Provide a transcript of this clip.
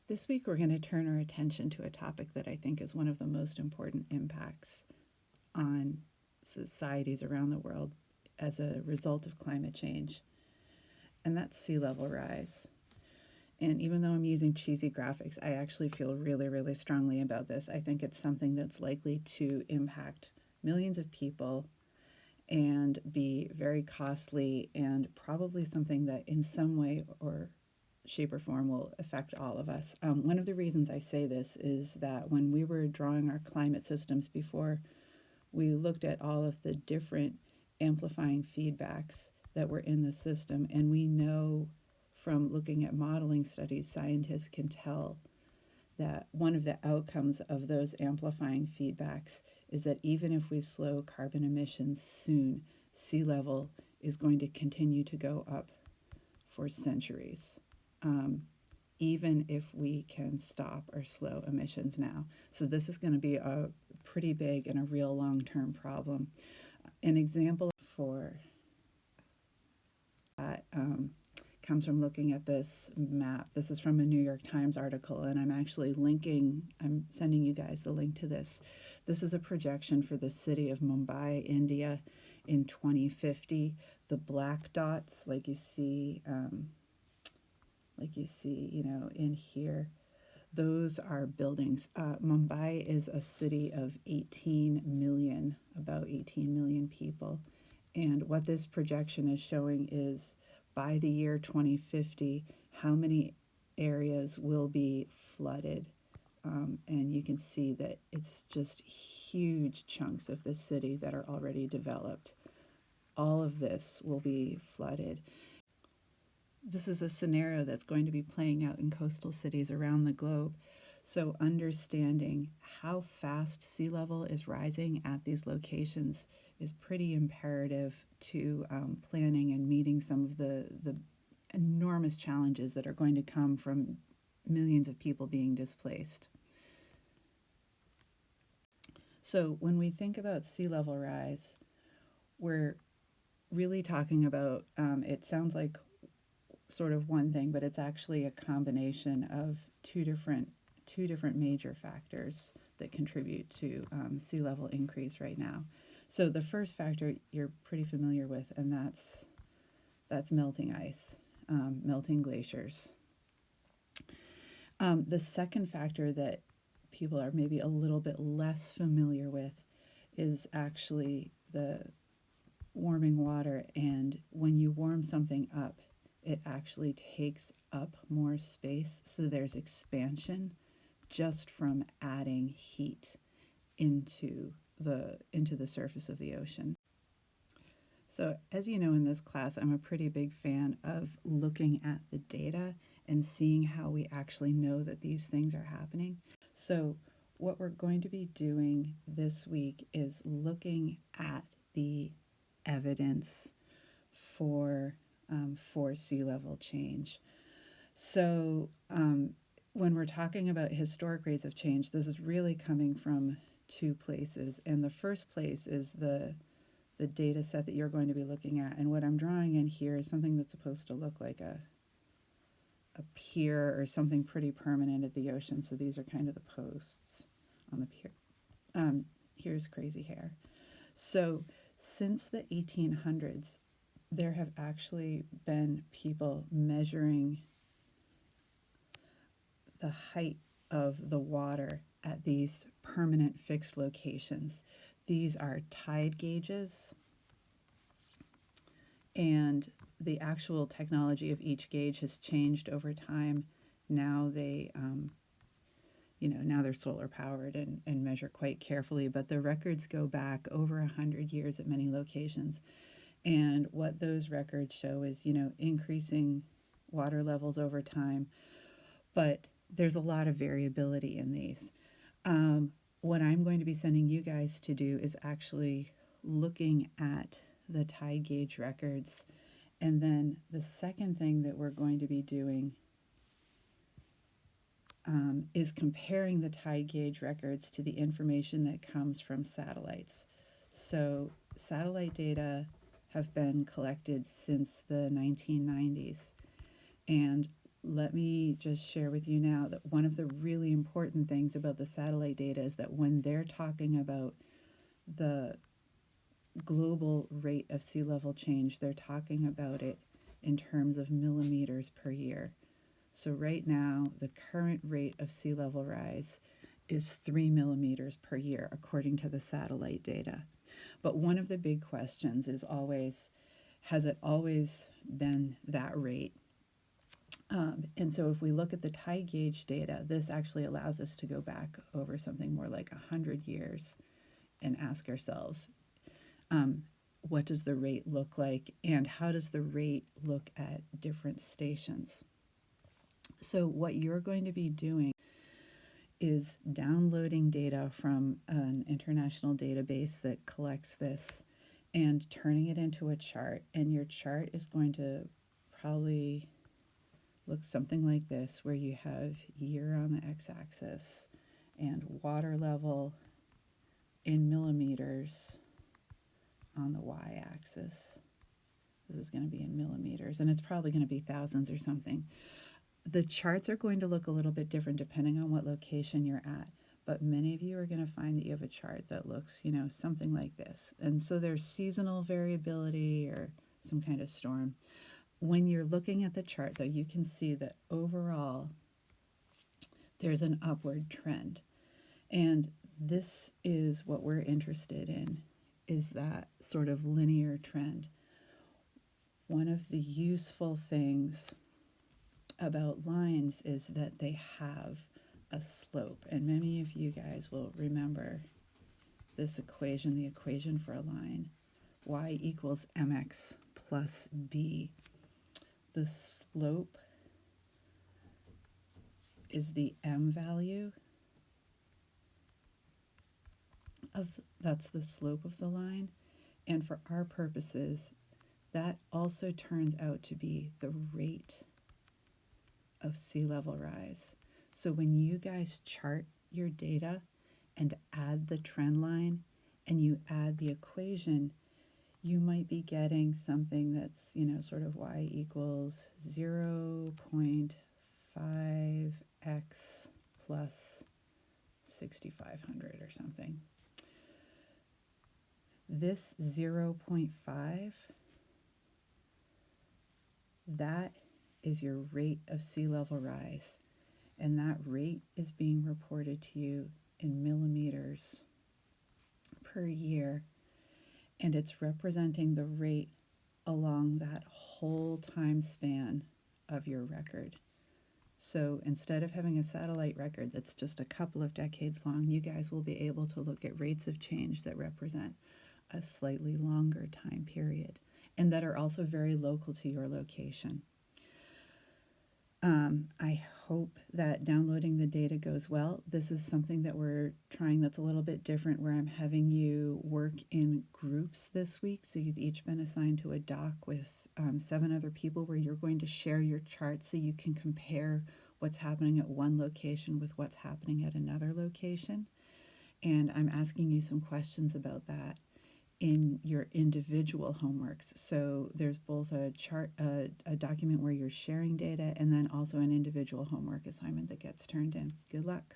This week, we're going to turn our attention to a topic that I think is one of the most important impacts on societies around the world as a result of climate change, and that's sea level rise. And even though I'm using cheesy graphics, I actually feel really, really strongly about this. I think it's something that's likely to impact millions of people and be very costly, and probably something that in some way or shape or form will affect all of us. One of the reasons I say this is that when we were drawing our climate systems before, we looked at all of the different amplifying feedbacks that were in the system, and we know from looking at modeling studies, scientists can tell that one of the outcomes of those amplifying feedbacks is that even if we slow carbon emissions soon, sea level is going to continue to go up for centuries, even if we can stop or slow emissions now. So this is going to be a pretty big and a real long-term problem. An example for that comes from looking at this map. This is from a New York Times article, and I'm sending you guys the link to this. This is a projection for the city of Mumbai, India in 2050. The black dots, like you see, in here, those are buildings. Mumbai is a city of 18 million, about 18 million people. And what this projection is showing is by the year 2050, how many areas will be flooded. And you can see that it's just huge chunks of the city that are already developed. All of this will be flooded. This is a scenario that's going to be playing out in coastal cities around the globe. So understanding how fast sea level is rising at these locations is pretty imperative to planning and meeting some of the enormous challenges that are going to come from millions of people being displaced. So when we think about sea level rise, we're really talking about, it sounds like sort of one thing, but it's actually a combination of two different major factors that contribute to sea level increase right now. So the first factor you're pretty familiar with, and that's melting ice, melting glaciers. The second factor that people are maybe a little bit less familiar with is actually the warming water. And when you warm something up, it actually takes up more space. So there's expansion just from adding heat into the surface of the ocean. So as you know, in this class, I'm a pretty big fan of looking at the data and seeing how we actually know that these things are happening. So what we're going to be doing this week is looking at the evidence for sea level change. So when we're talking about historic rates of change, this is really coming from two places. And the first place is the data set that you're going to be looking at. And what I'm drawing in here is something that's supposed to look like a pier or something pretty permanent at the ocean. So these are kind of the posts on the pier. Here's crazy hair. So since the 1800s, there have actually been people measuring the height of the water at these permanent fixed locations. These are tide gauges, and the actual technology of each gauge has changed over time. Now now they're solar powered and measure quite carefully, but the records go back over 100 years at many locations. And what those records show is, increasing water levels over time, but there's a lot of variability in these. What I'm going to be sending you guys to do is actually looking at the tide gauge records. And then the second thing that we're going to be doing is comparing the tide gauge records to the information that comes from satellites. So satellite data have been collected since the 1990s. And let me just share with you now that one of the really important things about the satellite data is that when they're talking about the global rate of sea level change, they're talking about it in terms of millimeters per year. So right now, the current rate of sea level rise is 3 millimeters per year, according to the satellite data. But one of the big questions is always, has it always been that rate? And so if we look at the tide gauge data, this actually allows us to go back over something more like 100 years and ask ourselves, what does the rate look like, and how does the rate look at different stations? So what you're going to be doing is downloading data from an international database that collects this and turning it into a chart. And your chart is going to probably look something like this, where you have year on the x-axis and water level in millimeters on the y-axis. This is going to be in millimeters, and it's probably going to be thousands or something. The charts are going to look a little bit different depending on what location you're at, but many of you are going to find that you have a chart that looks, something like this. And so there's seasonal variability or some kind of storm. When you're looking at the chart, though, you can see that overall there's an upward trend. And this is what we're interested in, is that sort of linear trend. One of the useful things about lines is that they have a slope. And many of you guys will remember this equation, the equation for a line. Y equals mx plus b. The slope is the m value that's the slope of the line. And for our purposes, that also turns out to be the rate of sea level rise. So when you guys chart your data and add the trend line and you add the equation, you might be getting something that's, sort of y equals 0.5x plus 6,500 or something. This 0.5, that is your rate of sea level rise. And that rate is being reported to you in millimeters per year. And it's representing the rate along that whole time span of your record. So instead of having a satellite record that's just a couple of decades long, you guys will be able to look at rates of change that represent a slightly longer time period and that are also very local to your location. I hope that downloading the data goes well. This is something that we're trying that's a little bit different, where I'm having you work in groups this week. So you've each been assigned to a doc with 7 other people, where you're going to share your charts so you can compare what's happening at one location with what's happening at another location. And I'm asking you some questions about that in your individual homeworks. So there's both a chart, a document where you're sharing data, and then also an individual homework assignment that gets turned in. Good luck.